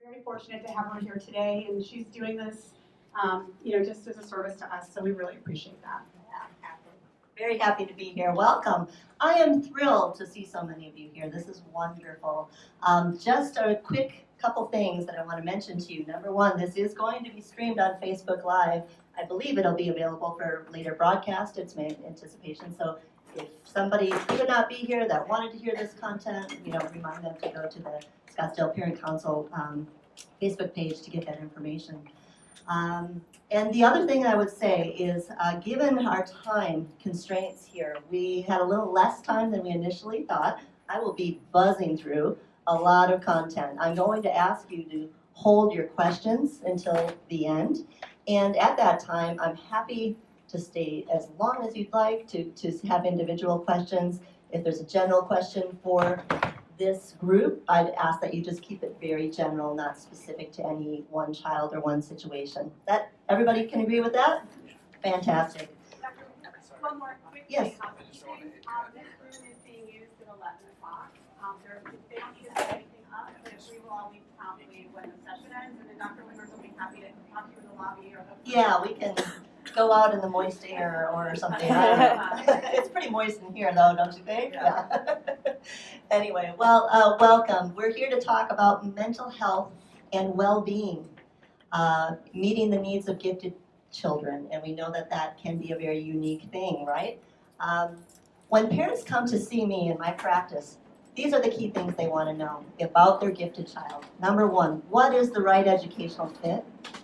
very fortunate to have her here today, and she's doing this, just as a service to us, so we really appreciate that. Yeah, very happy to be here. Welcome. I am thrilled to see so many of you here. This is wonderful. Just a quick couple things that I want to mention to you. Number one, this is going to be streamed on Facebook Live. I believe it'll be available for later broadcast. It's my anticipation. So if somebody could not be here that wanted to hear this content, remind them to go to the Scottsdale Parent Council Facebook page to get that information. And the other thing I would say is, given our time constraints here, we had a little less time than we initially thought. I will be buzzing through a lot of content. I'm going to ask you to hold your questions until the end. And at that time, I'm happy to stay as long as you'd like to have individual questions. If there's a general question for this group, I'd ask that you just keep it very general, not specific to any one child or one situation. That everybody can agree with that? Fantastic. One more quick yes. housekeeping. This room is being used at 11 o'clock. They don't need to set anything up, but we will all leave promptly when the session ends, and then Dr. Wingers will be happy to talk to you in the lobby. Yeah, we can go out in the moist air or something. It's pretty moist in here, though, don't you think? Yeah. Anyway, well, welcome. We're here to talk about mental health and well-being, meeting the needs of gifted children, and we know that that can be a very unique thing, right? When parents come to see me in my practice, these are the key things they want to know about their gifted child. Number one, what is the right educational fit?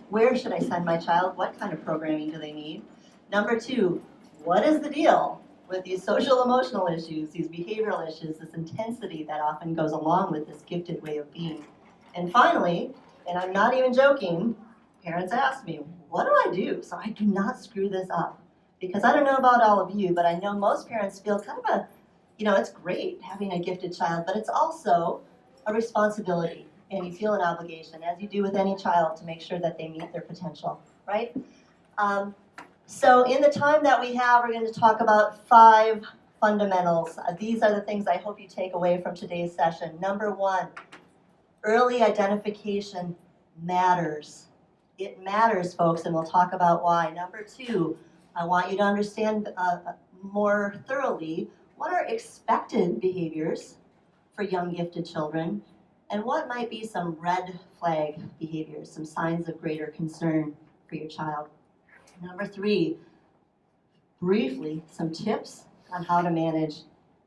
Where should I send my child? What kind of programming do they need? Number two, what is the deal with these social emotional issues, these behavioral issues, this intensity that often goes along with this gifted way of being? And finally, and I'm not even joking, parents ask me, what do I do so I do not screw this up? Because I don't know about all of you, but I know most parents feel kind of it's great having a gifted child, but it's also a responsibility. And you feel an obligation, as you do with any child, to make sure that they meet their potential, right? So in the time that we have, we're going to talk about 5 fundamentals. These are the things I hope you take away from today's session. Number one, early identification matters. It matters, folks, and we'll talk about why. Number two, I want you to understand more thoroughly what are expected behaviors for young gifted children, and what might be some red flag behaviors, some signs of greater concern for your child. Number three, briefly, some tips on how to manage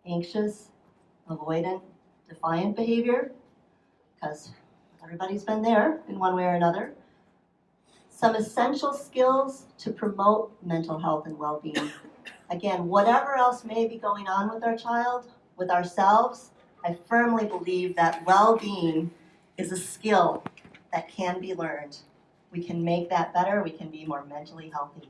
anxious, avoidant, defiant behavior, because everybody's been there in one way or another. Some essential skills to promote mental health and well-being. Again, whatever else may be going on with our child, with ourselves, I firmly believe that well-being is a skill that can be learned. We can make that better. We can be more mentally healthy.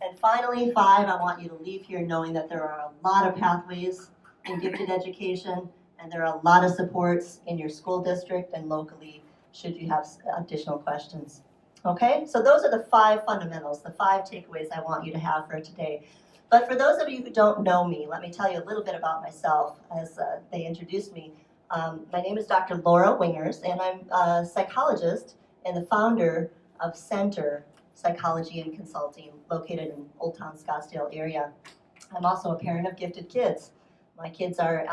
And finally, 5, I want you to leave here knowing that there are a lot of pathways in gifted education, and there are a lot of supports in your school district and locally should you have additional questions. Okay, so those are the 5 fundamentals, the 5 takeaways I want you to have for today. But for those of you who don't know me, let me tell you a little bit about myself as they introduced me. My name is Dr. Laura Wingers, and I'm a psychologist and the founder of Center Psychology and Consulting, located in Old Town Scottsdale area. I'm also a parent of gifted kids. My kids are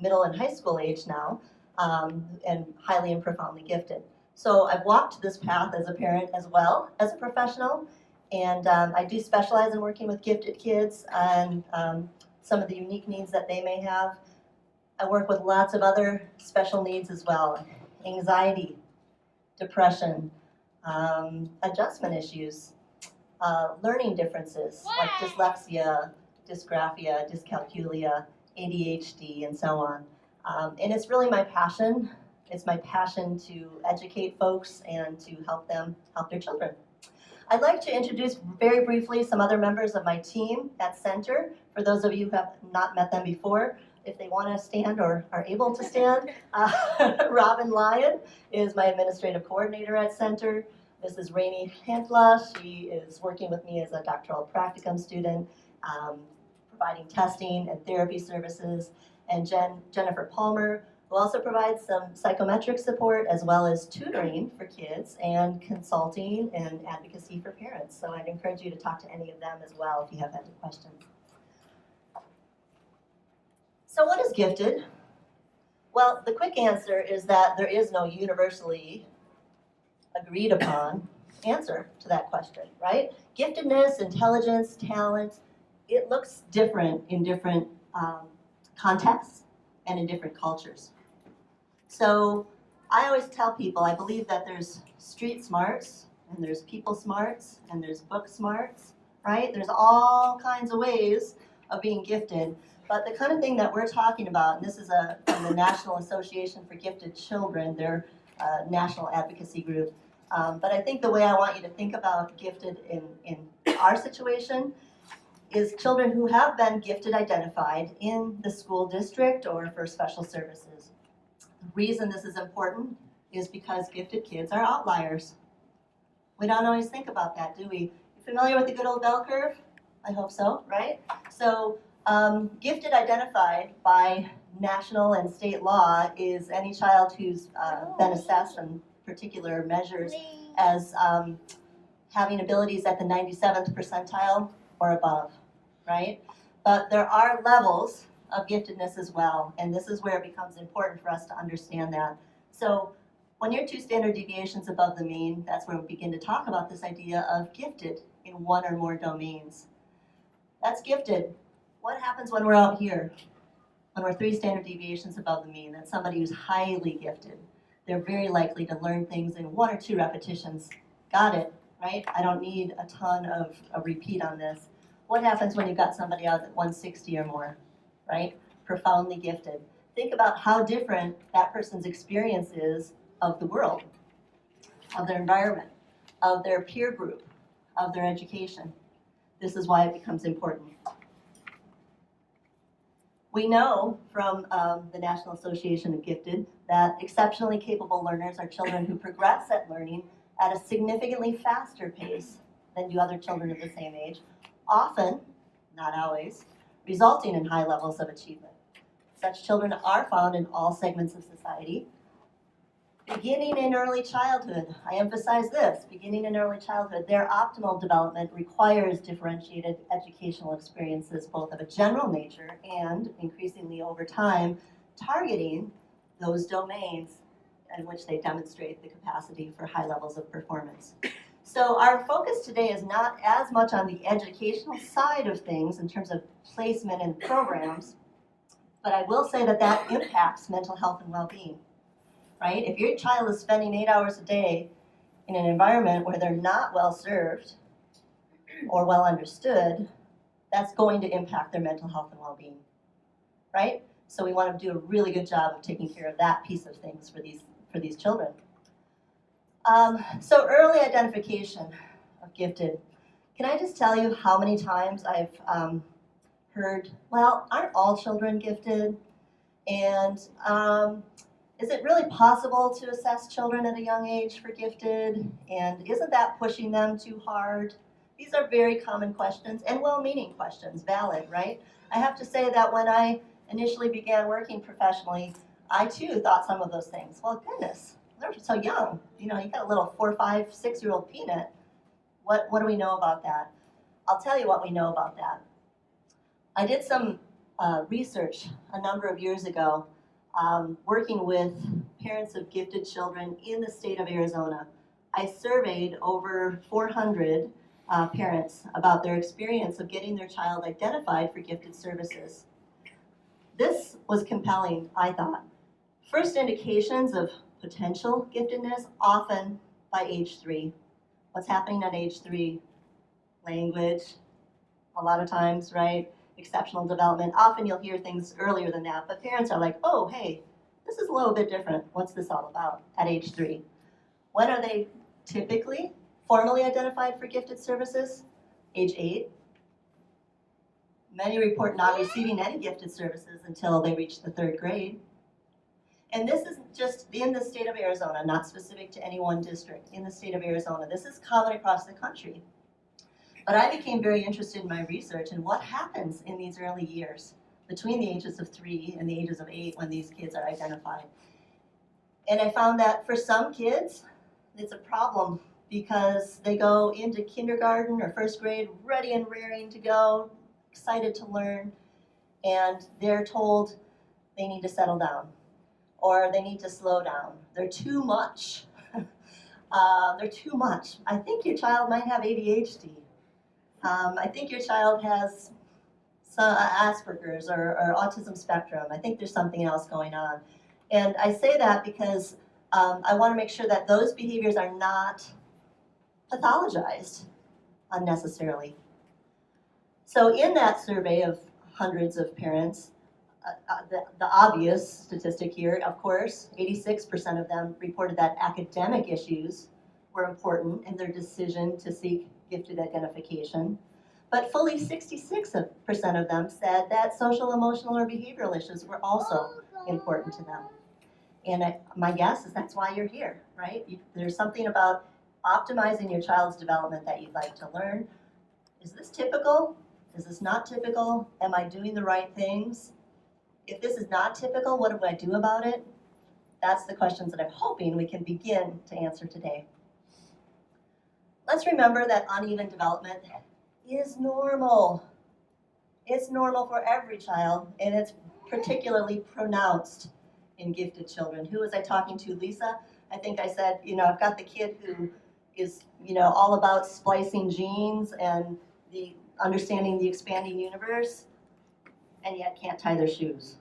middle and high school age now, and highly and profoundly gifted. So I've walked this path as a parent as well as a professional. And I do specialize in working with gifted kids and some of the unique needs that they may have. I work with lots of other special needs as well. Anxiety, depression, adjustment issues, learning differences like dyslexia, dysgraphia, dyscalculia, ADHD, and so on. And it's really my passion. It's my passion to educate folks and to help them help their children. I'd like to introduce very briefly some other members of my team at Center. For those of you who have not met them before, if they want to stand or are able to stand, Robin Lyon is my administrative coordinator at Center. This is Rainey Handla. She is working with me as a doctoral practicum student, providing testing and therapy services. And Jennifer Palmer, We'll also provide some psychometric support as well as tutoring for kids and consulting and advocacy for parents. So I'd encourage you to talk to any of them as well if you have any questions. So what is gifted? Well, the quick answer is that there is no universally agreed upon answer to that question, right? Giftedness, intelligence, talent, it looks different in different contexts and in different cultures. So I always tell people, I believe that there's street smarts, and there's people smarts, and there's book smarts, right? There's all kinds of ways of being gifted. But the kind of thing that we're talking about, and this is from the National Association for Gifted Children, their national advocacy group. But I think the way I want you to think about gifted in our situation is children who have been gifted identified in the school district or for special services. The reason this is important is because gifted kids are outliers. We don't always think about that, do we? You familiar with the good old bell curve? I hope so, right? So gifted identified by national and state law is any child who's been assessed on particular measures as having abilities at the 97th percentile or above, right? But there are levels of giftedness as well, and this is where it becomes important for us to understand that. So when you're 2 standard deviations above the mean, that's where we begin to talk about this idea of gifted in one or more domains. That's gifted. What happens when we're out here? When we're 3 standard deviations above the mean, that's somebody who's highly gifted. They're very likely to learn things in 1 or 2 repetitions. Got it, right? I don't need a ton of a repeat on this. What happens when you've got somebody out at 160 or more, right? Profoundly gifted. Think about how different that person's experience is of the world, of their environment, of their peer group, of their education. This is why it becomes important. We know from the National Association of Gifted that exceptionally capable learners are children who progress at learning at a significantly faster pace than do other children of the same age, often, not always, resulting in high levels of achievement. Such children are found in all segments of society. Beginning in early childhood, I emphasize this, beginning in early childhood, their optimal development requires differentiated educational experiences, both of a general nature and, increasingly over time, targeting those domains in which they demonstrate the capacity for high levels of performance. So our focus today is not as much on the educational side of things in terms of placement and programs, but I will say that that impacts mental health and well-being. Right? If your child is spending 8 hours a day in an environment where they're not well served or well understood, that's going to impact their mental health and well-being, right? So we want to do a really good job of taking care of that piece of things for these children. So early identification of gifted. Can I just tell you how many times I've heard, well, aren't all children gifted? And is it really possible to assess children at a young age for gifted? And isn't that pushing them too hard? These are very common questions and well-meaning questions, valid, right? I have to say that when I initially began working professionally, I too thought some of those things. Well, goodness, they're so young. You know, you got a little 4, 5, 6-year-old peanut. What do we know about that? I'll tell you what we know about that. I did some research a number of years ago working with parents of gifted children in the state of Arizona. I surveyed over 400 parents about their experience of getting their child identified for gifted services. This was compelling, I thought. First indications of potential giftedness, often by age 3. What's happening at age 3? Language, a lot of times, right? Exceptional development. Often you'll hear things earlier than that, but parents are like, oh, hey, this is a little bit different. What's this all about at age 3? When are they typically formally identified for gifted services? Age 8. Many report not receiving any gifted services until they reach the 3rd grade. And this is just in the state of Arizona, not specific to any one district, in the state of Arizona. This is common across the country. But I became very interested in my research in what happens in these early years. between the ages of 3 and the ages of 8 when these kids are identified. And I found that for some kids, it's a problem because they go into kindergarten or first grade ready and raring to go, excited to learn, and they're told they need to settle down or they need to slow down. They're too much. They're too much. I think your child might have ADHD. I think your child has some Asperger's or autism spectrum. I think there's something else going on. And I say that because I want to make sure that those behaviors are not pathologized unnecessarily. So in that survey of hundreds of parents, the obvious statistic here, of course, 86% of them reported that academic issues were important in their decision to seek gifted identification. But fully 66% of them said that social, emotional, or behavioral issues were also important to them. And my guess is that's why you're here, right? There's something about optimizing your child's development that you'd like to learn. Is this typical? Is this not typical? Am I doing the right things? If this is not typical, what do I do about it? That's the questions that I'm hoping we can begin to answer today. Let's remember that uneven development is normal. It's normal for every child, and it's particularly pronounced in gifted children. Who was I talking to? Lisa? I think I said, I've got the kid who is, all about splicing genes and understanding the expanding universe, and yet can't tie their shoes.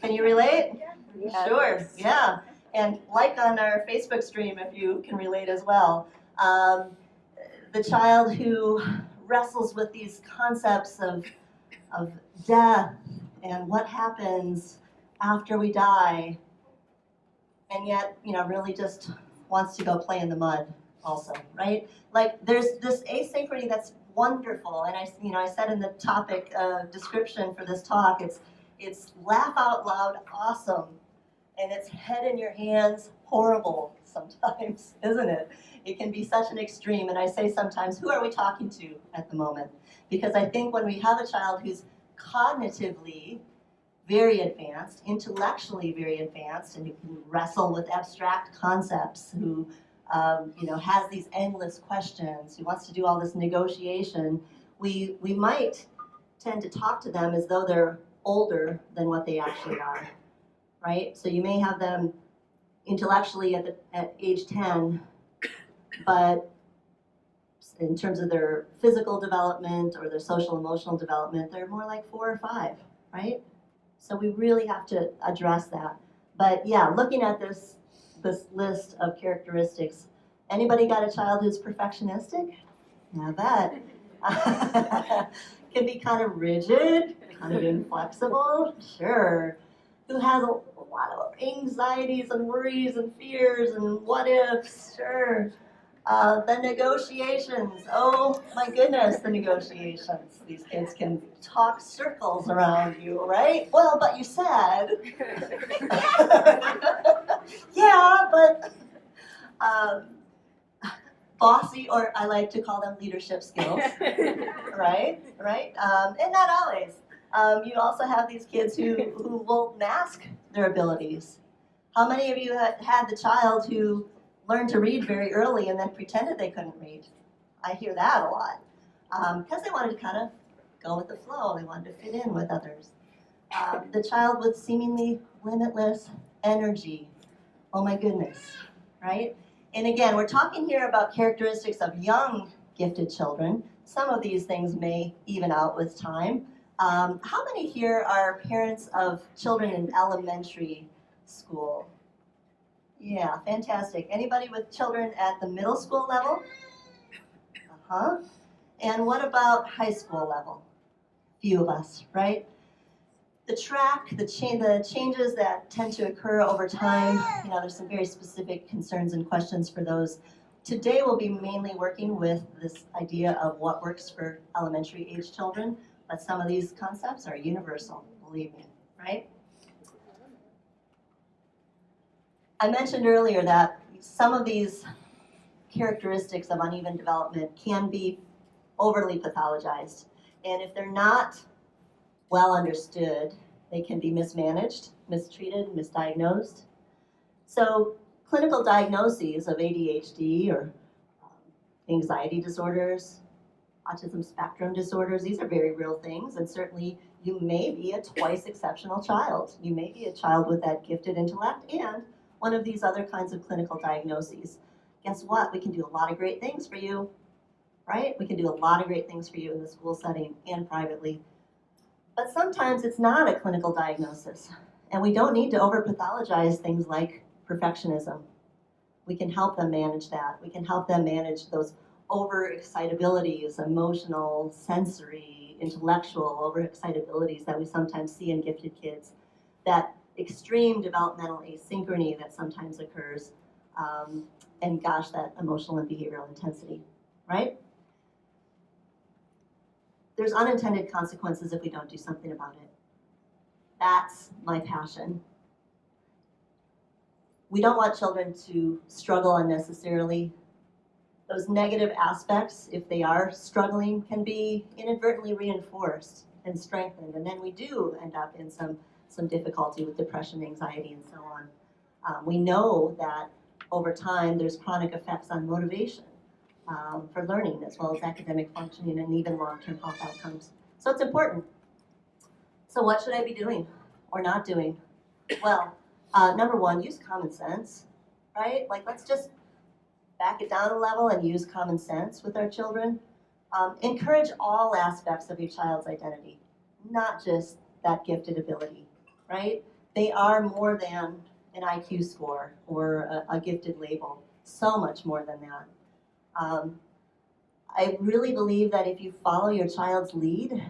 Can you relate? Yeah. Sure, yeah. And like on our Facebook stream, if you can relate as well, the child who wrestles with these concepts of death and what happens after we die, and yet, really just wants to go play in the mud also, right? Like there's this asynchrony that's wonderful, and I said in the topic description for this talk, it's laugh out loud awesome, and it's head in your hands horrible sometimes, isn't it? It can be such an extreme, and I say sometimes, who are we talking to at the moment? Because I think when we have a child who's cognitively very advanced, intellectually very advanced, and who can wrestle with abstract concepts, who has these endless questions, who wants to do all this negotiation, we might tend to talk to them as though they're older than what they actually are, right? So you may have them intellectually at age 10, but in terms of their physical development or their social emotional development, they're more like 4 or 5, right? So we really have to address that. But yeah, looking at this list of characteristics, anybody got a child who's perfectionistic? I bet. Can be kind of rigid, kind of inflexible, sure. Who has a lot of anxieties and worries and fears and what ifs, sure. The negotiations, oh my goodness, the negotiations. These kids can talk circles around you, right? Well, but you said. Yeah, but bossy, or I like to call them leadership skills, right? And not always. You also have these kids who will mask their abilities. How many of you had the child who learned to read very early and then pretended they couldn't read? I hear that a lot. Because they wanted to kind of go with the flow. They wanted to fit in with others. The child with seemingly limitless energy. Oh my goodness, right? And again, we're talking here about characteristics of young gifted children. Some of these things may even out with time. How many here are parents of children in elementary school? Yeah, fantastic. Anybody with children at the middle school level? Uh-huh. And what about high school level? Few of us, right? The track, the changes that tend to occur over time, there's some very specific concerns and questions for those. Today we'll be mainly working with this idea of what works for elementary age children, but some of these concepts are universal, believe me, right? I mentioned earlier that some of these characteristics of uneven development can be overly pathologized. And if they're not well understood, they can be mismanaged, mistreated, misdiagnosed. So clinical diagnoses of ADHD or anxiety disorders, autism spectrum disorders, these are very real things, and certainly you may be a twice exceptional child. You may be a child with that gifted intellect and one of these other kinds of clinical diagnoses. Guess what? We can do a lot of great things for you, right? We can do a lot of great things for you in the school setting and privately. But sometimes it's not a clinical diagnosis, and we don't need to over-pathologize things like perfectionism. We can help them manage that. We can help them manage those overexcitabilities, emotional, sensory, intellectual overexcitabilities that we sometimes see in gifted kids, that extreme developmental asynchrony that sometimes occurs, and gosh, that emotional and behavioral intensity, right? There's unintended consequences if we don't do something about it. That's my passion. We don't want children to struggle unnecessarily. Those negative aspects, if they are struggling, can be inadvertently reinforced and strengthened, and then we do end up in some difficulty with depression, anxiety, and so on. We know that over time there's chronic effects on motivation for learning, as well as academic functioning and even long-term health outcomes. So it's important. So what should I be doing or not doing? Well, number one, use common sense, right? Like, let's just back it down a level and use common sense with our children. Encourage all aspects of your child's identity, not just that gifted ability, right? They are more than an IQ score or a gifted label, so much more than that. I really believe that if you follow your child's lead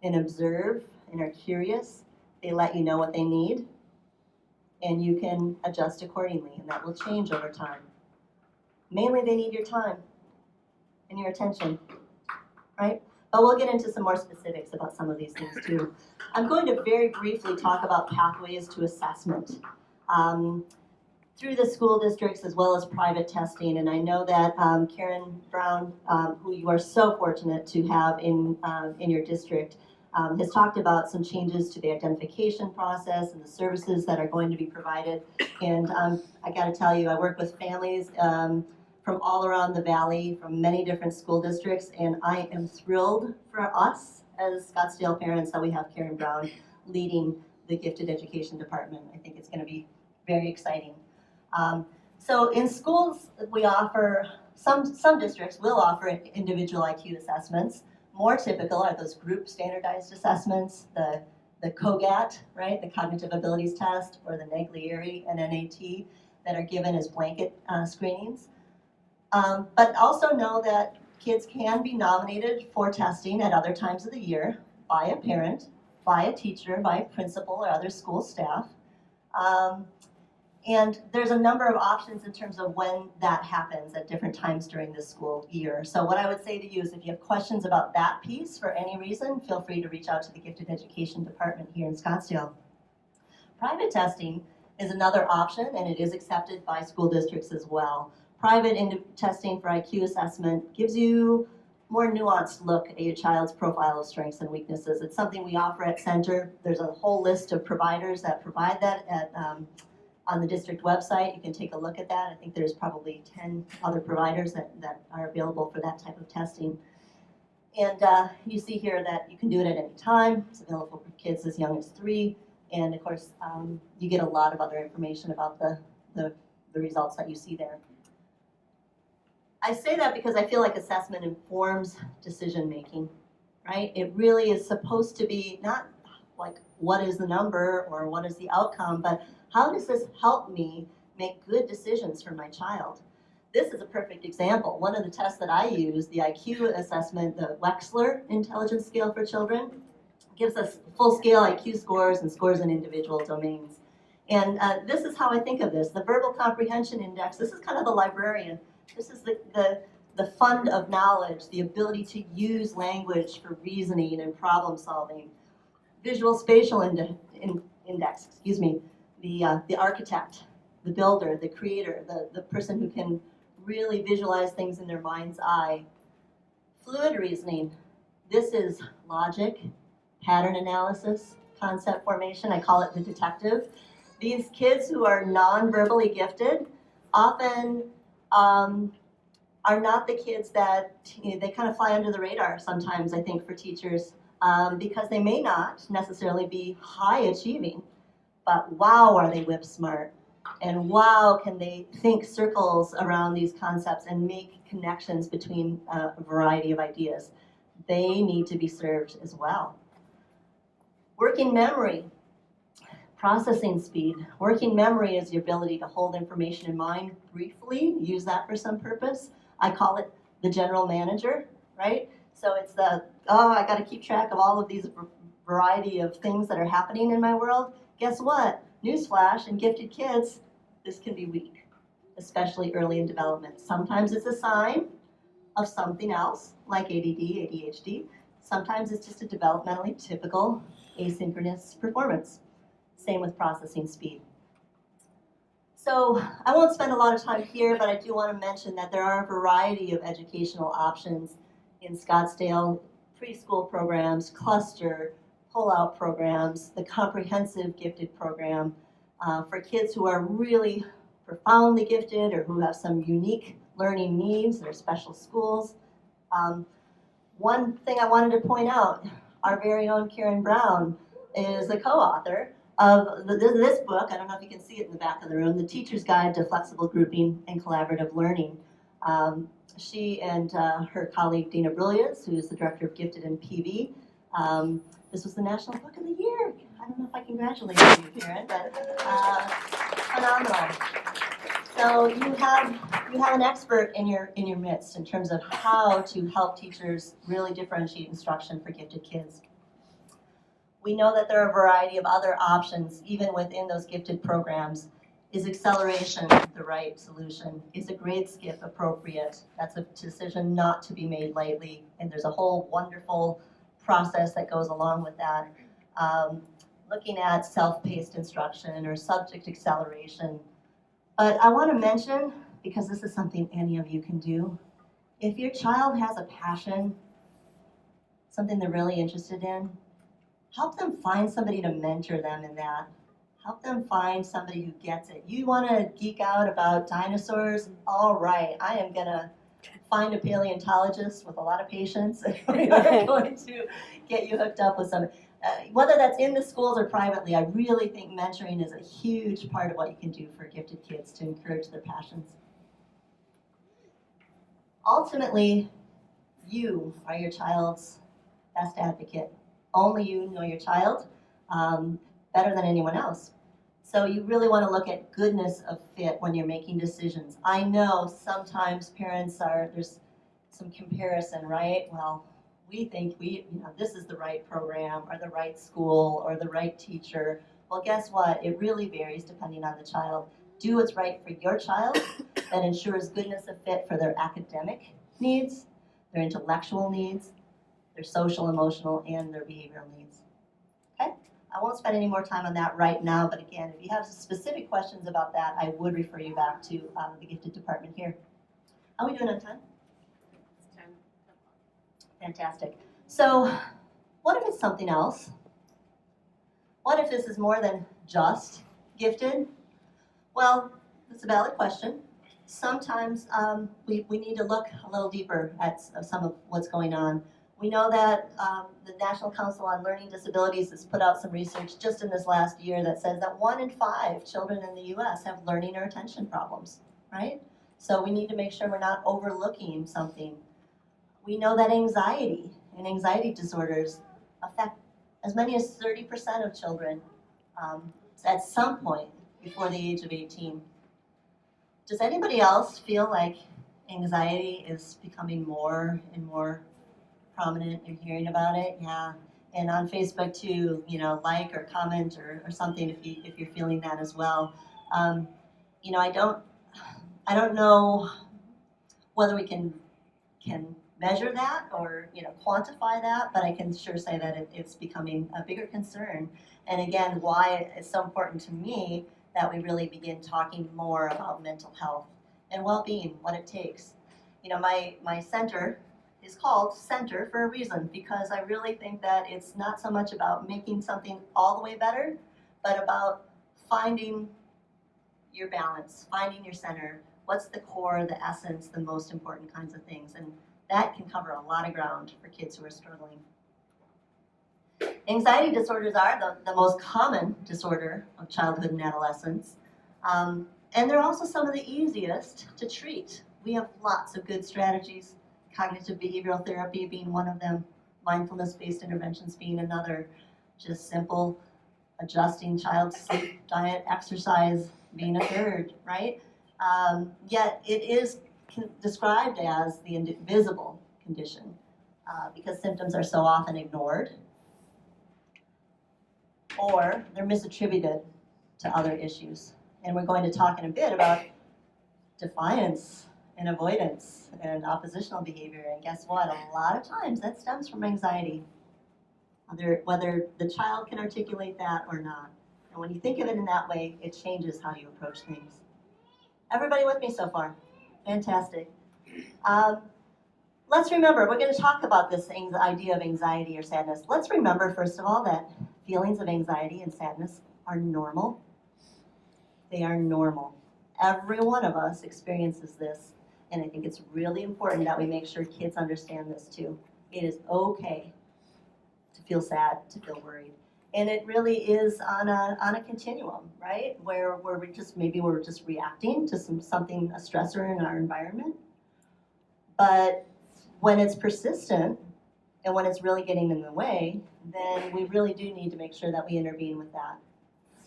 and observe and are curious, they let you know what they need, and you can adjust accordingly, and that will change over time. Mainly, they need your time and your attention, right? But we'll get into some more specifics about some of these things too. I'm going to very briefly talk about pathways to assessment through the school districts as well as private testing. And I know that Karen Brown, who you are so fortunate to have in your district, has talked about some changes to the identification process and the services that are going to be provided. And I got to tell you, I work with families from all around the valley, from many different school districts, and I am thrilled for us as Scottsdale parents that we have Karen Brown leading the Gifted Education Department. I think it's going to be very exciting. So in schools, we offer, some districts will offer individual IQ assessments. More typical are those group standardized assessments, the COGAT, right, the Cognitive Abilities Test, or the Naglieri and NAT that are given as blanket screenings. But also know that kids can be nominated for testing at other times of the year by a parent, by a teacher, by a principal or other school staff. And there's a number of options in terms of when that happens at different times during the school year. So what I would say to you is if you have questions about that piece for any reason, feel free to reach out to the Gifted Education Department here in Scottsdale. Private testing is another option, and it is accepted by school districts as well. Private testing for IQ assessment gives you more nuanced look at your child's profile of strengths and weaknesses. It's something we offer at Center. There's a whole list of providers that provide that on the district website. You can take a look at that. I think there's probably 10 other providers that are available for that type of testing. And you see here that you can do it at any time. It's available for kids as young as 3. And of course, you get a lot of other information about the results that you see there. I say that because I feel like assessment informs decision making, right? It really is supposed to be not like what is the number or what is the outcome, but how does this help me make good decisions for my child? This is a perfect example. One of the tests that I use, the IQ assessment, the Wechsler Intelligence Scale for Children, gives us full-scale IQ scores and scores in individual domains. And this is how I think of this. The Verbal Comprehension Index, this is kind of the librarian. This is the fund of knowledge, the ability to use language for reasoning and problem solving. Visual Spatial Index, the architect, the builder, the creator, the person who can really visualize things in their mind's eye. Fluid reasoning, this is logic, pattern analysis, concept formation. I call it the detective. These kids who are non-verbally gifted often are not the kids that, they kind of fly under the radar sometimes, I think, for teachers, because they may not necessarily be high achieving, but wow, are they whip smart. And wow, can they think circles around these concepts and make connections between a variety of ideas. They need to be served as well. Working memory, processing speed. Working memory is the ability to hold information in mind briefly, use that for some purpose. I call it the general manager, right? So it's the, I got to keep track of all of these variety of things that are happening in my world. Guess what? Newsflash, in gifted kids, this can be weak, especially early in development. Sometimes it's a sign of something else, like ADD, ADHD. Sometimes it's just a developmentally typical asynchronous performance. Same with processing speed. So I won't spend a lot of time here, but I do want to mention that there are a variety of educational options in Scottsdale, preschool programs, cluster, pull-out programs, the comprehensive gifted program for kids who are really profoundly gifted or who have some unique learning needs. There are special schools. One thing I wanted to point out, our very own Karen Brown is the co-author of this book. I don't know if you can see it in the back of the room, The Teacher's Guide to Flexible Grouping and Collaborative Learning. She and her colleague Dina Brillias, who is the director of Gifted and PV, this was the National Book of the Year. I don't know if I congratulate you, Karen, but phenomenal. So you have an expert in your midst in terms of how to help teachers really differentiate instruction for gifted kids. We know that there are a variety of other options, even within those gifted programs. Is acceleration the right solution? Is a grade skip appropriate? That's a decision not to be made lightly, and there's a whole wonderful process that goes along with that. Looking at self-paced instruction or subject acceleration. But I want to mention, because this is something any of you can do, if your child has a passion, something they're really interested in, help them find somebody to mentor them in that. Help them find somebody who gets it. You want to geek out about dinosaurs? All right, I am going to find a paleontologist with a lot of patience, and we are going to get you hooked up with somebody. Whether that's in the schools or privately, I really think mentoring is a huge part of what you can do for gifted kids to encourage their passions. Ultimately, you are your child's best advocate. Only you know your child better than anyone else. So you really want to look at goodness of fit when you're making decisions. I know sometimes parents there's some comparison, right? Well, we think this is the right program or the right school or the right teacher. Well, guess what? It really varies depending on the child. Do what's right for your child that ensures goodness of fit for their academic needs, their intellectual needs, their social, emotional, and their behavioral needs. Okay? I won't spend any more time on that right now, but again, if you have specific questions about that, I would refer you back to the gifted department here. How are we doing on time? 10. Fantastic. So, what if it's something else? What if this is more than just gifted? Well, it's a valid question. Sometimes we need to look a little deeper at some of what's going on. We know that the National Council on Learning Disabilities has put out some research just in this last year that says that 1 in 5 children in the U.S. have learning or attention problems, right? So we need to make sure we're not overlooking something. We know that anxiety and anxiety disorders affect as many as 30% of children at some point before the age of 18. Does anybody else feel like anxiety is becoming more and more prominent? You're hearing about it? Yeah. And on Facebook too, like or comment or something if you're feeling that as well. I don't know whether we can measure that or quantify that, but I can sure say that it's becoming a bigger concern. And again, why it's so important to me that we really begin talking more about mental health and well-being, what it takes. My center is called center for a reason, because I really think that it's not so much about making something all the way better, but about finding your balance, finding your center. What's the core, the essence, the most important kinds of things? And that can cover a lot of ground for kids who are struggling. Anxiety disorders are the most common disorder of childhood and adolescence. And they're also some of the easiest to treat. We have lots of good strategies, cognitive behavioral therapy being one of them, mindfulness-based interventions being another, just simple adjusting child's sleep, diet, exercise being a third, right? Yet it is described as the invisible condition because symptoms are so often ignored or they're misattributed to other issues. And we're going to talk in a bit about defiance and avoidance and oppositional behavior. And guess what? A lot of times that stems from anxiety, whether the child can articulate that or not. And when you think of it in that way, it changes how you approach things. Everybody with me so far? Fantastic. Let's remember, we're going to talk about this idea of anxiety or sadness. Let's remember, first of all, that feelings of anxiety and sadness are normal. They are normal. Every one of us experiences this, and I think it's really important that we make sure kids understand this too. It is okay to feel sad, to feel worried. And it really is on a continuum, right? Where we're just reacting to something, a stressor in our environment. But when it's persistent and when it's really getting in the way, then we really do need to make sure that we intervene with that.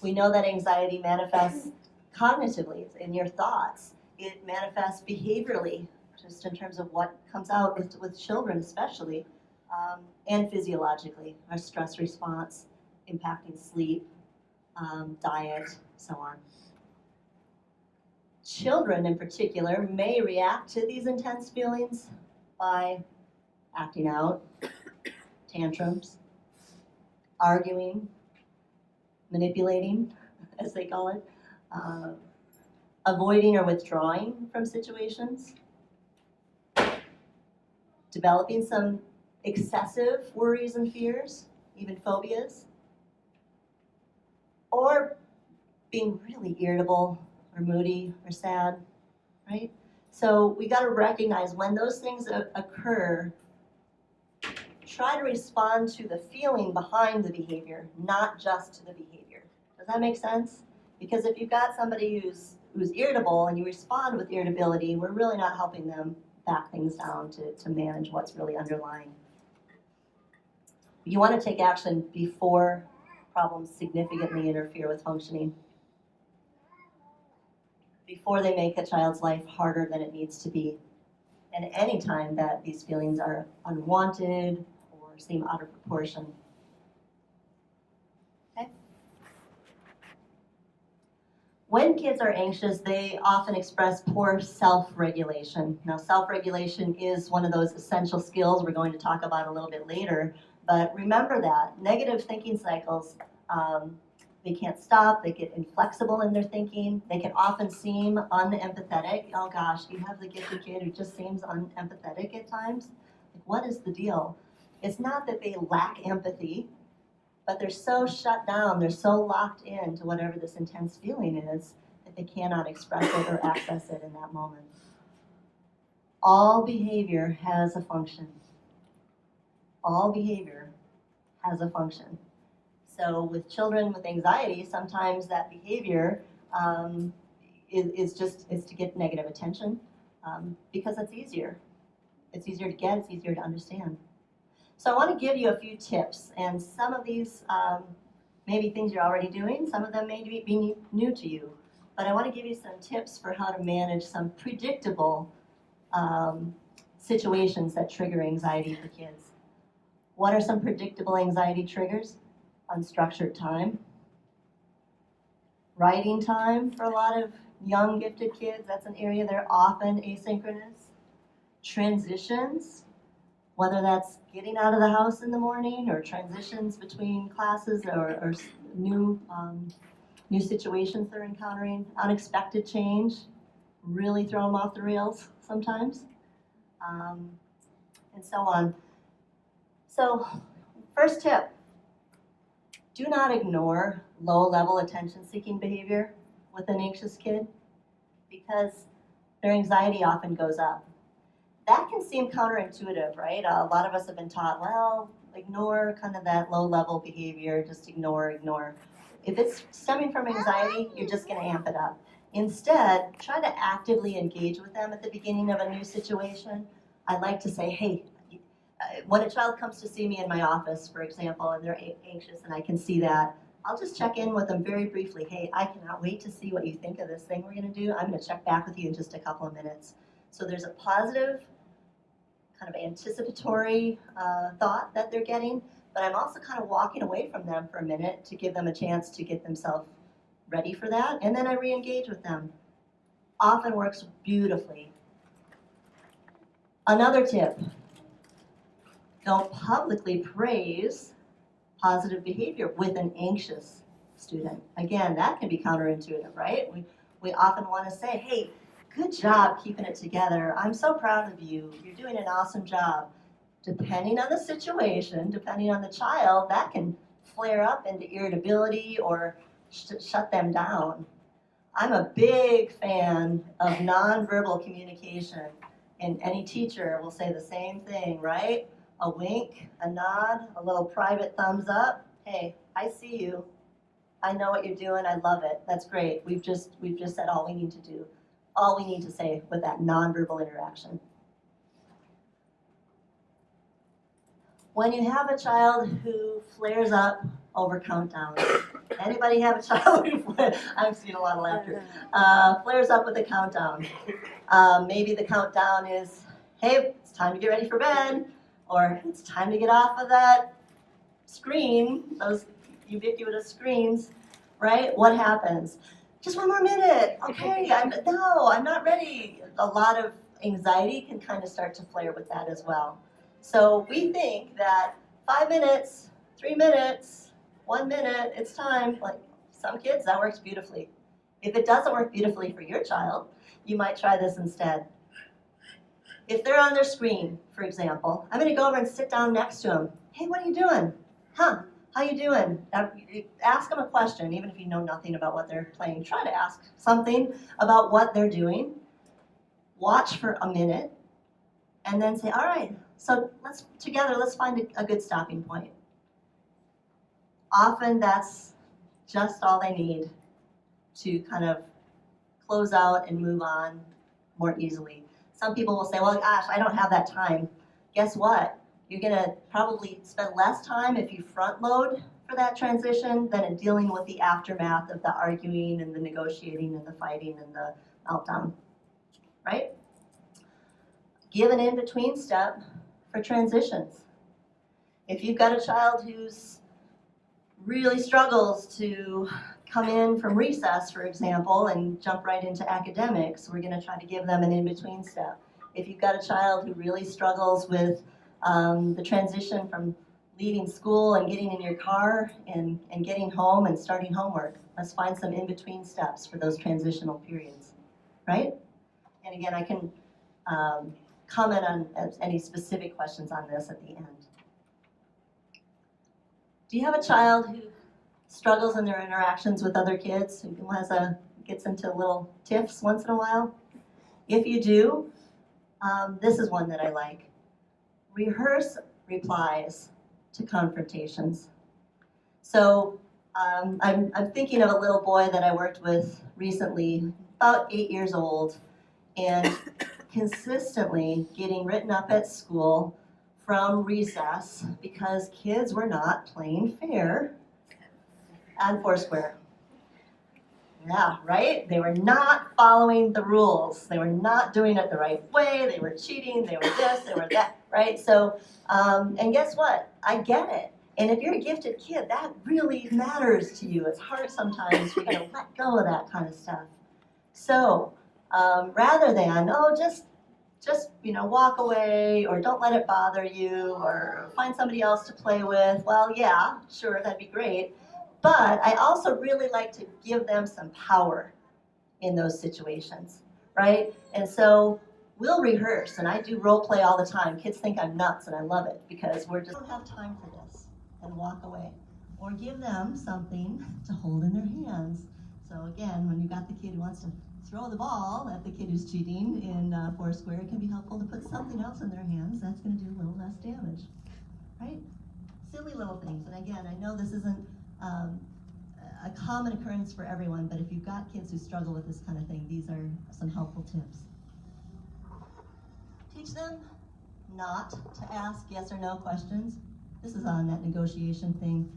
We know that anxiety manifests cognitively in your thoughts. It manifests behaviorally, just in terms of what comes out with children especially, and physiologically, our stress response, impacting sleep, diet, so on. Children in particular may react to these intense feelings by acting out, tantrums, arguing, manipulating, as they call it, avoiding or withdrawing from situations, developing some excessive worries and fears, even phobias, or being really irritable or moody or sad, right? So we got to recognize when those things occur, try to respond to the feeling behind the behavior, not just to the behavior. Does that make sense? Because if you've got somebody who's irritable and you respond with irritability, we're really not helping them back things down to manage what's really underlying. You want to take action before problems significantly interfere with functioning, before they make a child's life harder than it needs to be, and any time that these feelings are unwanted or seem out of proportion. Okay? When kids are anxious, they often express poor self-regulation. Now, self-regulation is one of those essential skills we're going to talk about a little bit later, but remember that negative thinking cycles, they can't stop, they get inflexible in their thinking, they can often seem unempathetic. Oh gosh, you have the gifted kid who just seems unempathetic at times. Like, what is the deal? It's not that they lack empathy, but they're so shut down, they're so locked in to whatever this intense feeling is that they cannot express it or access it in that moment. All behavior has a function. All behavior has a function. So with children with anxiety, sometimes that behavior is to get negative attention because it's easier. It's easier to get, it's easier to understand. So I want to give you a few tips, and some of these may be things you're already doing, some of them may be new to you, but I want to give you some tips for how to manage some predictable situations that trigger anxiety for kids. What are some predictable anxiety triggers? Unstructured time. Writing time for a lot of young gifted kids, that's an area they're often asynchronous. Transitions, whether that's getting out of the house in the morning or transitions between classes or new situations they're encountering. Unexpected change, really throw them off the rails sometimes. and so on. So, first tip, do not ignore low-level attention-seeking behavior with an anxious kid because their anxiety often goes up. That can seem counterintuitive, right? A lot of us have been taught, well, ignore kind of that low-level behavior, just ignore. If it's stemming from anxiety, you're just going to amp it up. Instead, try to actively engage with them at the beginning of a new situation. I like to say, hey, when a child comes to see me in my office, for example, and they're anxious and I can see that, I'll just check in with them very briefly. Hey, I cannot wait to see what you think of this thing we're going to do. I'm going to check back with you in just a couple of minutes. So there's a positive, kind of anticipatory thought that they're getting, but I'm also kind of walking away from them for a minute to give them a chance to get themselves ready for that, and then I re-engage with them. Often works beautifully. Another tip, don't publicly praise positive behavior with an anxious student. Again, that can be counterintuitive, right? We often want to say, hey, good job keeping it together. I'm so proud of you. You're doing an awesome job. Depending on the situation, depending on the child, that can flare up into irritability or shut them down. I'm a big fan of nonverbal communication, and any teacher will say the same thing, right? A wink, a nod, a little private thumbs up. Hey, I see you. I know what you're doing. I love it. That's great. We've just said all we need to do, all we need to say with that nonverbal interaction. When you have a child who flares up over countdowns, anybody have a child who I've seen a lot of laughter, flares up with a countdown. Maybe the countdown is, hey, it's time to get ready for bed, or it's time to get off of that screen, those ubiquitous screens, right? What happens? Just one more minute. Okay, I'm not ready. A lot of anxiety can kind of start to flare with that as well. So we think that 5 minutes, 3 minutes, 1 minute, it's time. Like some kids, that works beautifully. If it doesn't work beautifully for your child, you might try this instead. If they're on their screen, for example, I'm going to go over and sit down next to them. Hey, what are you doing? How you doing? Ask them a question, even if you know nothing about what they're playing. Try to ask something about what they're doing. Watch for a minute, and then say, all right, so let's find a good stopping point. Often that's just all they need to kind of close out and move on more easily. Some people will say, well, gosh, I don't have that time. Guess what? You're going to probably spend less time if you front load for that transition than in dealing with the aftermath of the arguing and the negotiating and the fighting and the meltdown, right? Give an in-between step for transitions. If you've got a child who's really struggles to come in from recess, for example, and jump right into academics, we're going to try to give them an in-between step. If you've got a child who really struggles with the transition from leaving school and getting in your car and getting home and starting homework, let's find some in-between steps for those transitional periods, right? And again, I can comment on any specific questions on this at the end. Do you have a child who struggles in their interactions with other kids, who gets into little tiffs once in a while? If you do, this is one that I like. Rehearse replies to confrontations. So I'm thinking of a little boy that I worked with recently, about 8 years old, and consistently getting written up at school from recess because kids were not playing fair on Foursquare. Yeah, right? They were not following the rules. They were not doing it the right way. They were cheating. They were this, they were that, right? So, and guess what? I get it. And if you're a gifted kid, that really matters to you. It's hard sometimes for you to let go of that kind of stuff. So, rather than, just walk away, or don't let it bother you, or find somebody else to play with, well, yeah, sure, that'd be great. But I also really like to give them some power in those situations, right? And so we'll rehearse, and I do role play all the time. Kids think I'm nuts, and I love it because we don't have time for this, and walk away. Or give them something to hold in their hands. So again, when you got the kid who wants to throw the ball at the kid who's cheating in Foursquare, it can be helpful to put something else in their hands that's going to do a little less damage, right? Silly little things. And again, I know this isn't a common occurrence for everyone, but if you've got kids who struggle with this kind of thing, these are some helpful tips. Teach them not to ask yes or no questions. This is on that negotiation thing.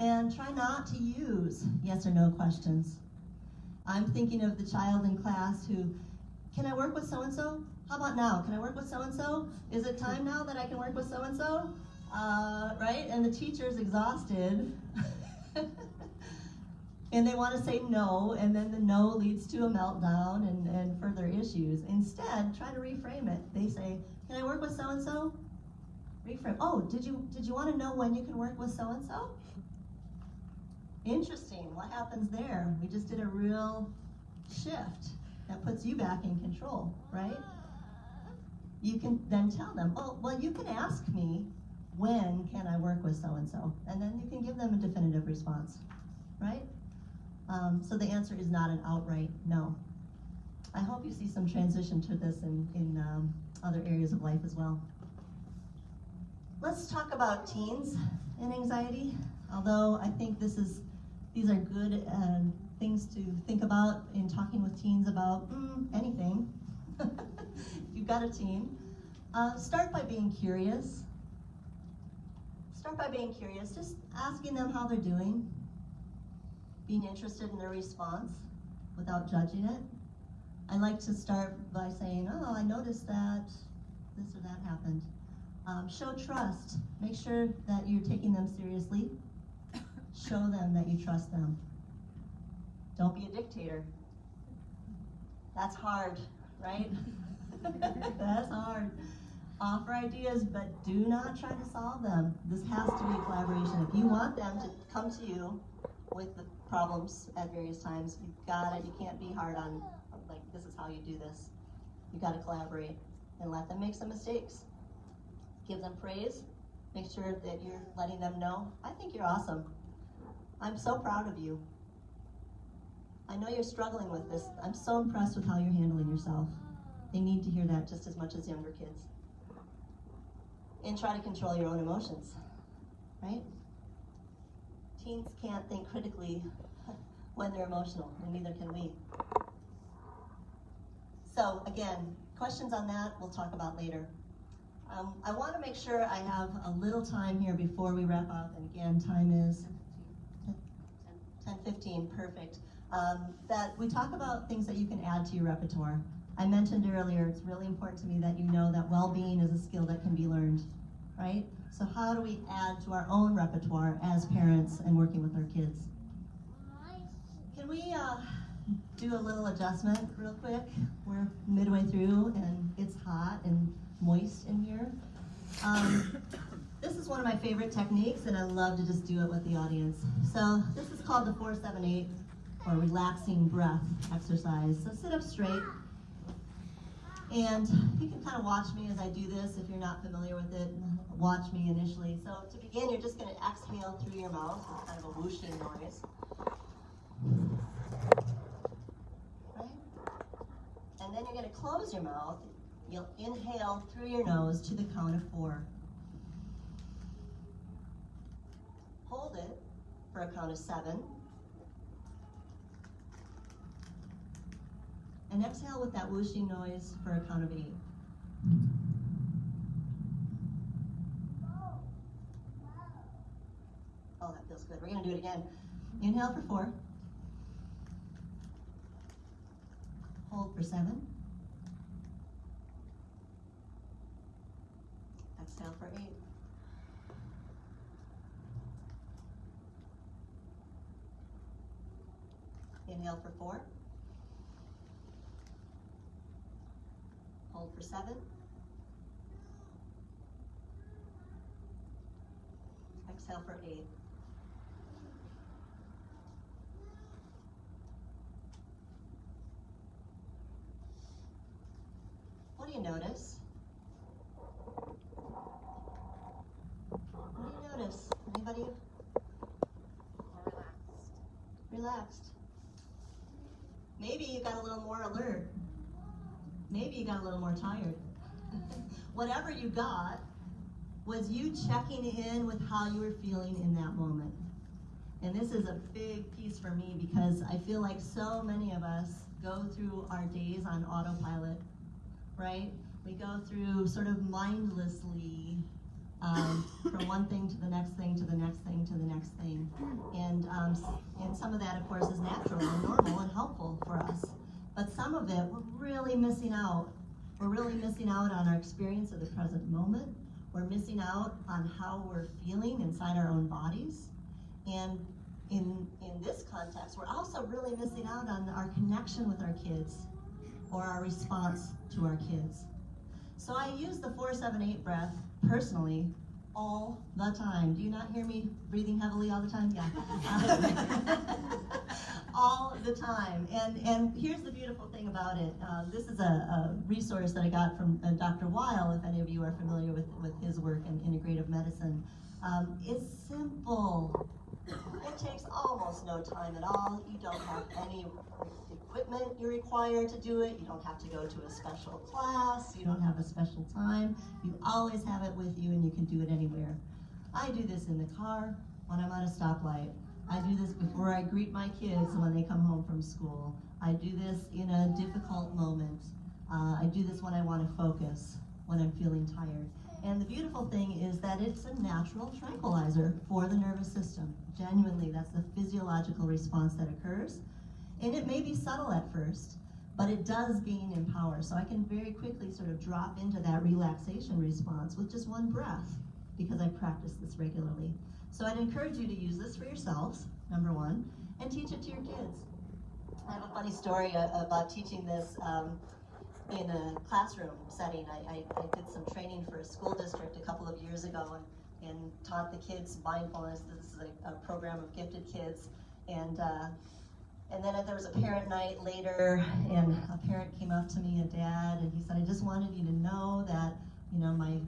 And try not to use yes or no questions. I'm thinking of the child in class who, can I work with so-and-so? How about now? Can I work with so-and-so? Is it time now that I can work with so-and-so? Right? And the teacher's exhausted. And they want to say no, and then the no leads to a meltdown and further issues. Instead, try to reframe it. They say, can I work with so-and-so? Reframe. Oh, did you want to know when you can work with so-and-so? Interesting. What happens there? We just did a real shift that puts you back in control, right? You can then tell them, oh, well, you can ask me, when can I work with so-and-so? And then you can give them a definitive response, right? So the answer is not an outright no. I hope you see some transition to this in other areas of life as well. Let's talk about teens and anxiety, although I think these are good things to think about in talking with teens about anything. If you've got a teen, start by being curious. Start by being curious, just asking them how they're doing, being interested in their response without judging it. I like to start by saying, oh, I noticed that this or that happened. Show trust. Make sure that you're taking them seriously. Show them that you trust them. Don't be a dictator. That's hard, right? That's hard. Offer ideas, but do not try to solve them. This has to be a collaboration. If you want them to come to you with the problems at various times, you've got it. You can't be hard on, like, this is how you do this. You've got to collaborate and let them make some mistakes. Give them praise. Make sure that you're letting them know, I think you're awesome. I'm so proud of you. I know you're struggling with this. I'm so impressed with how you're handling yourself. They need to hear that just as much as younger kids. And try to control your own emotions, right? Teens can't think critically when they're emotional, and neither can we. So again, questions on that we'll talk about later. I want to make sure I have a little time here before we wrap up, and again, time is 10:15, perfect. That we talk about things that you can add to your repertoire. I mentioned earlier, it's really important to me that you know that well-being is a skill that can be learned, right? So how do we add to our own repertoire as parents and working with our kids? Can we do a little adjustment real quick? We're midway through and it's hot and moist in here. This is one of my favorite techniques, and I love to just do it with the audience. So this is called the 4-7-8, or relaxing breath exercise. So sit up straight, and you can kind of watch me as I do this. If you're not familiar with it, watch me initially. So to begin, you're just going to exhale through your mouth. It's kind of a whooshing noise. Right? And then you're going to close your mouth. You'll inhale through your nose to the count of 4. Hold it for a count of 7. And exhale with that whooshing noise for a count of 8. Oh, that feels good. We're going to do it again. Inhale for 4. Hold for 7. Exhale for 8. Inhale for 4. Hold for 7. Exhale for 8. What do you notice? What do you notice? Anybody? Relaxed. Maybe you got a little more alert. Maybe you got a little more tired. Whatever you got was you checking in with how you were feeling in that moment. And this is a big piece for me because I feel like so many of us go through our days on autopilot, right? We go through sort of mindlessly from one thing to the next thing to the next thing to the next thing. And some of that, of course, is natural and normal and helpful for us. But some of it, we're really missing out. We're really missing out on our experience of the present moment. We're missing out on how we're feeling inside our own bodies. And in this context, we're also really missing out on our connection with our kids or our response to our kids. So I use the 4-7-8 breath personally all the time. Do you not hear me breathing heavily all the time? Yeah. All the time. And here's the beautiful thing about it. This is a resource that I got from Dr. Weil, if any of you are familiar with his work in Integrative Medicine. It's simple. It takes almost no time at all. You don't have any equipment you require to do it. You don't have to go to a special class. You don't have a special time. You always have it with you and you can do it anywhere. I do this in the car when I'm at a stoplight. I do this before I greet my kids when they come home from school. I do this in a difficult moment. I do this when I want to focus, when I'm feeling tired. And the beautiful thing is that it's a natural tranquilizer for the nervous system. Genuinely, that's the physiological response that occurs. And it may be subtle at first, but it does gain in power. So I can very quickly sort of drop into that relaxation response with just one breath because I practice this regularly. So I'd encourage you to use this for yourselves, number one, and teach it to your kids. I have a funny story about teaching this in a classroom setting. I did some training for a school district a couple of years ago and taught the kids mindfulness. This is a program of gifted kids. And then there was a parent night later, and a parent came up to me, a dad, and he said, I just wanted you to know that, you know, my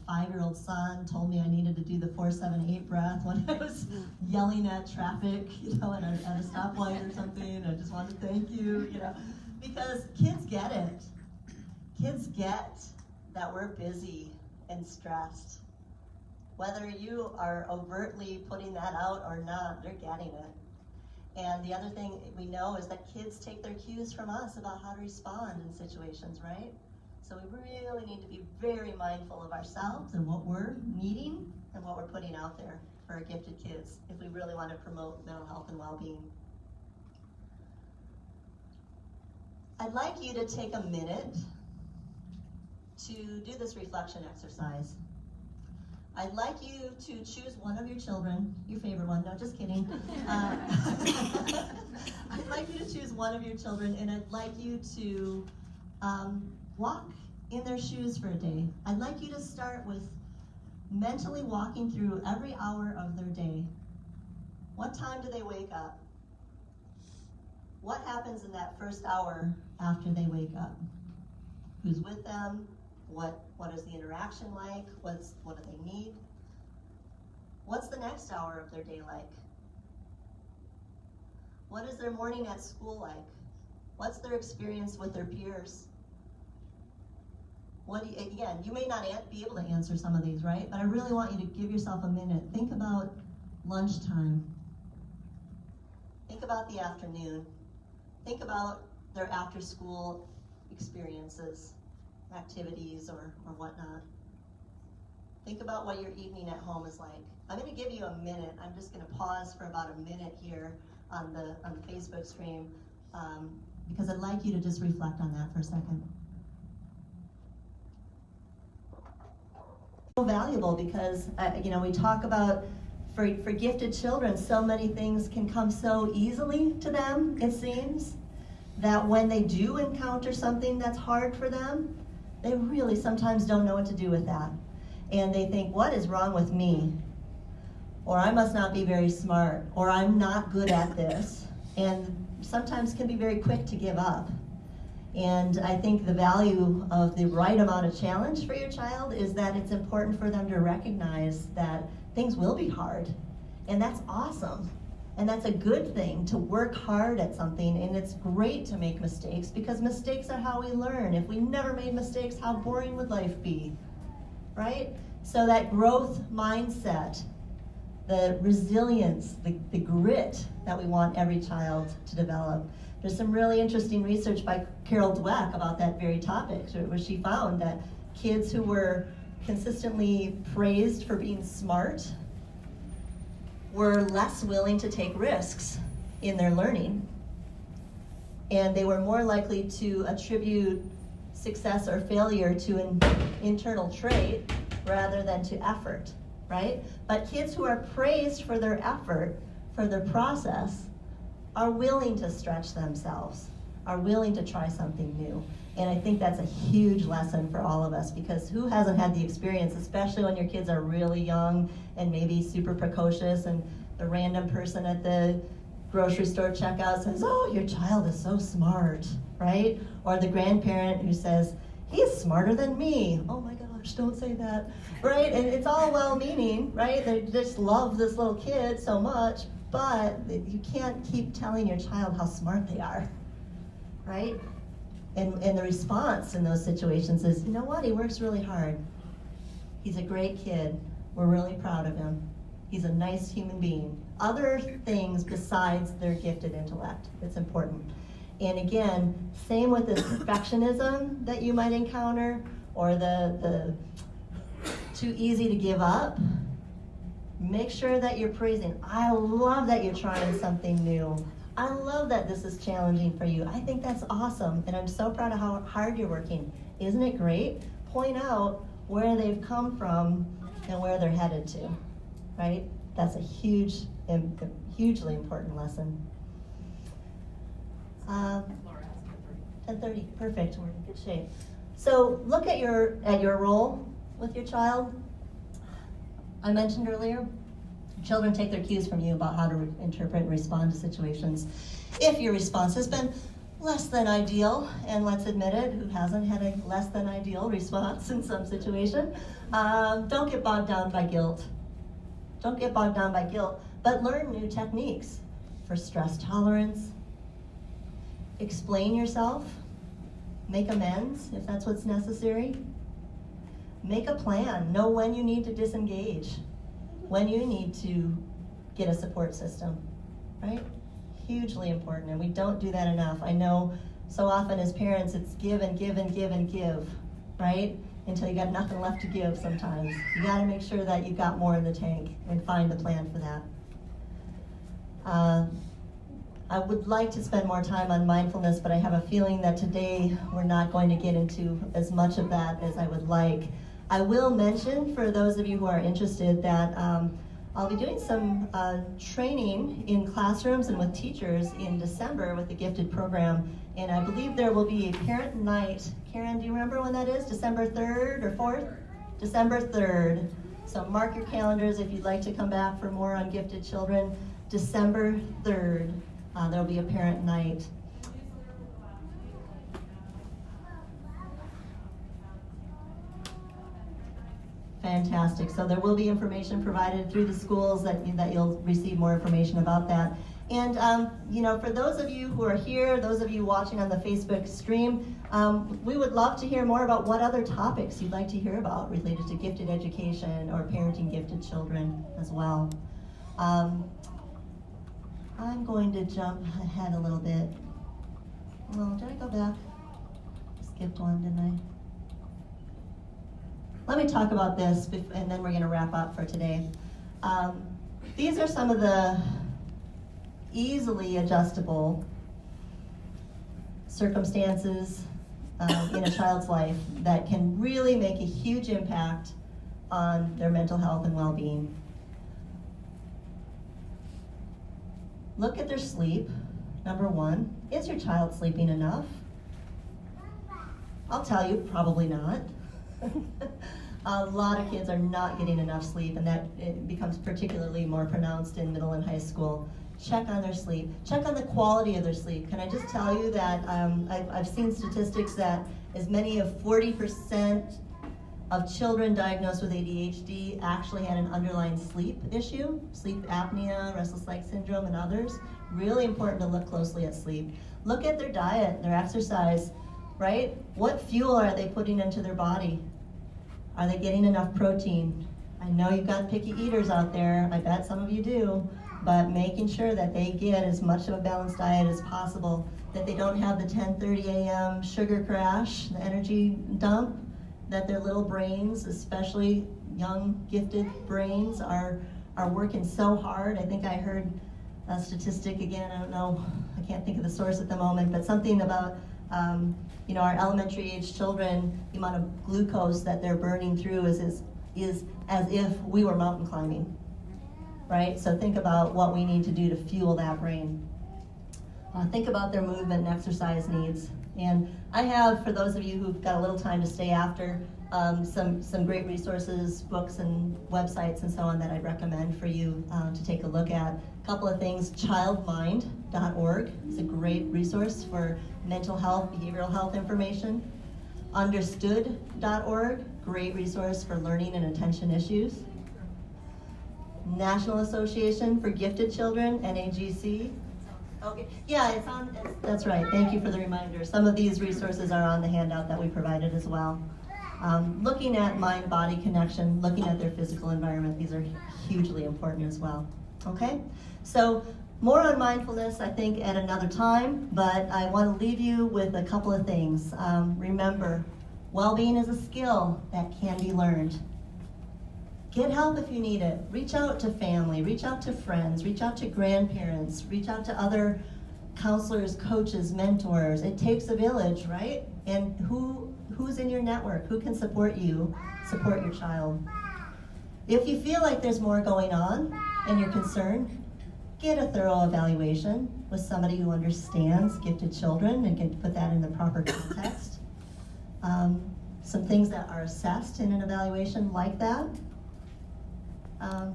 5-year-old son told me I needed to do the 4-7-8 breath when I was yelling at traffic, you know, at a stoplight or something. I just wanted to thank you, you know, because kids get it. Kids get that we're busy and stressed. Whether you are overtly putting that out or not, they're getting it. And the other thing we know is that kids take their cues from us about how to respond in situations, right? So we really need to be very mindful of ourselves and what we're needing and what we're putting out there for our gifted kids if we really want to promote mental health and well-being. I'd like you to take a minute to do this reflection exercise. I'd like you to choose one of your children, your favorite one, no, just kidding. I'd like you to choose one of your children, and I'd like you to walk in their shoes for a day. I'd like you to start with mentally walking through every hour of their day. What time do they wake up? What happens in that first hour after they wake up? Who's with them? What is the interaction like? What do they need? What's the next hour of their day like? What is their morning at school like? What's their experience with their peers? Again, you may not be able to answer some of these, right? But I really want you to give yourself a minute. Think about lunchtime. Think about the afternoon. Think about their after-school experiences, activities, or whatnot. Think about what your evening at home is like. I'm going to give you a minute. I'm just going to pause for about a minute here on the Facebook stream because I'd like you to just reflect on that for a second. So valuable because we talk about for gifted children, so many things can come so easily to them, it seems, that when they do encounter something that's hard for them, they really sometimes don't know what to do with that. And they think, what is wrong with me? Or I must not be very smart, or I'm not good at this. And sometimes can be very quick to give up. And I think the value of the right amount of challenge for your child is that it's important for them to recognize that things will be hard. And that's awesome. And that's a good thing, to work hard at something. And it's great to make mistakes, because mistakes are how we learn. If we never made mistakes, how boring would life be, right? So that growth mindset, the resilience, the grit that we want every child to develop. There's some really interesting research by Carol Dweck about that very topic, where she found that kids who were consistently praised for being smart were less willing to take risks in their learning. And they were more likely to attribute success or failure to an internal trait rather than to effort, right? But kids who are praised for their effort, for their process, are willing to stretch themselves, are willing to try something new. And I think that's a huge lesson for all of us, because who hasn't had the experience, especially when your kids are really young and maybe super precocious, and the random person at the grocery store checkout says, "Oh, your child is so smart," right? Or the grandparent who says, "He's smarter than me." Oh my gosh, don't say that, right? And it's all well-meaning, right? They just love this little kid so much, but you can't keep telling your child how smart they are, right? And the response in those situations is, "You know what, he works really hard. He's a great kid. We're really proud of him. He's a nice human being." Other things besides their gifted intellect. It's important. And again, same with this perfectionism that you might encounter, or the too easy to give up. Make sure that you're praising. "I love that you're trying something new. I love that this is challenging for you. I think that's awesome, and I'm so proud of how hard you're working. Isn't it great?" Point out where they've come from and where they're headed to, right? That's a hugely important lesson. 10:30, perfect, we're in good shape. So look at your role with your child. I mentioned earlier, children take their cues from you about how to interpret and respond to situations. If your response has been less than ideal, and let's admit it, who hasn't had a less than ideal response in some situation, don't get bogged down by guilt. Don't get bogged down by guilt, but learn new techniques for stress tolerance. Explain yourself. Make amends if that's what's necessary. Make a plan. Know when you need to disengage, when you need to get a support system, right? Hugely important, and we don't do that enough. I know so often as parents it's give and give and give and give, right? Until you got nothing left to give sometimes. You gotta make sure that you've got more in the tank and find a plan for that. I would like to spend more time on mindfulness, but I have a feeling that today we're not going to get into as much of that as I would like. I will mention, for those of you who are interested, that I'll be doing some training in classrooms and with teachers in December with the Gifted program, and I believe there will be a parent night. Karen, do you remember when that is? December 3rd or 4th? December 3rd. So mark your calendars if you'd like to come back for more on gifted children. December 3rd, there'll be a parent night. Fantastic. So there will be information provided through the schools that you'll receive more information about that. And for those of you who are here, those of you watching on the Facebook stream, we would love to hear more about what other topics you'd like to hear about related to gifted education or parenting gifted children as well. I'm going to jump ahead a little bit. Well, did I go back? Skipped one, didn't I? Let me talk about this, and then we're going to wrap up for today. These are some of the easily adjustable circumstances in a child's life that can really make a huge impact on their mental health and well-being. Look at their sleep. Number one, is your child sleeping enough? I'll tell you, probably not. A lot of kids are not getting enough sleep, and that it becomes particularly more pronounced in middle and high school. check on their sleep. Check on the quality of their sleep. Can I just tell you that I've seen statistics that as many of 40% of children diagnosed with ADHD actually had an underlying sleep issue, sleep apnea, restless leg syndrome, and others. Really important to look closely at sleep. Look at their diet, their exercise, right? What fuel are they putting into their body? Are they getting enough protein? I know you've got picky eaters out there, I bet some of you do, but making sure that they get as much of a balanced diet as possible, that they don't have the 10:30 a.m. sugar crash, the energy dump, that their little brains, especially young gifted brains, are working so hard. I think I heard a statistic again, I don't know, I can't think of the source at the moment, but something about our elementary age children, the amount of glucose that they're burning through is as if we were mountain climbing, right? So think about what we need to do to fuel that brain. Think about their movement and exercise needs. And I have, for those of you who've got a little time to stay after, some great resources, books and websites and so on that I'd recommend for you to take a look at. A couple of things, childmind.org is a great resource for mental health, behavioral health information. Understood.org, great resource for learning and attention issues. National Association for Gifted Children, NAGC. Okay, yeah, that's right, thank you for the reminder. Some of these resources are on the handout that we provided as well. Looking at mind-body connection, looking at their physical environment, these are hugely important as well. Okay, so more on mindfulness, I think, at another time, but I want to leave you with a couple of things. Remember, well-being is a skill that can be learned. Get help if you need it. Reach out to family, reach out to friends, reach out to grandparents, reach out to other counselors, coaches, mentors. It takes a village, right? And who's in your network? Who can support you, support your child? If you feel like there's more going on and you're concerned, get a thorough evaluation with somebody who understands gifted children and can put that in the proper context. Some things that are assessed in an evaluation like that.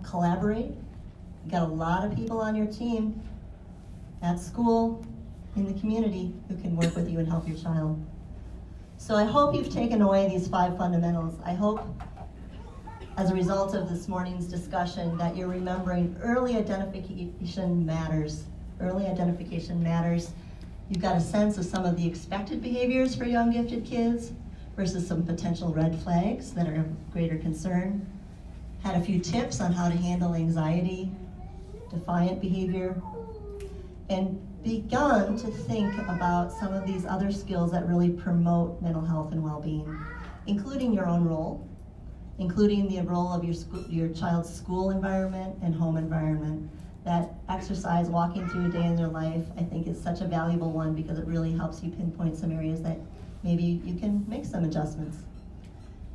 Collaborate. You've got a lot of people on your team at school, in the community, who can work with you and help your child. So I hope you've taken away these 5 fundamentals. I hope, as a result of this morning's discussion, that you're remembering early identification matters. Early identification matters. You've got a sense of some of the expected behaviors for young gifted kids versus some potential red flags that are of greater concern. Had a few tips on how to handle anxiety, defiant behavior, and begun to think about some of these other skills that really promote mental health and well-being, including your own role, including the role of your child's school environment and home environment. That exercise, walking through a day in their life, I think is such a valuable one because it really helps you pinpoint some areas that maybe you can make some adjustments.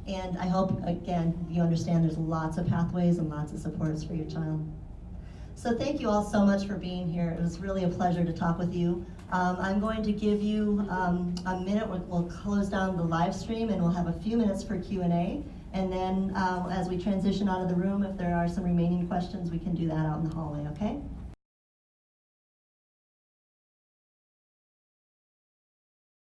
And I hope, again, you understand there's lots of pathways and lots of supports for your child. So thank you all so much for being here. It was really a pleasure to talk with you. I'm going to give you a minute. We'll close down the live stream and we'll have a few minutes for Q&A. And then as we transition out of the room, if there are some remaining questions, we can do that out in the hallway, okay?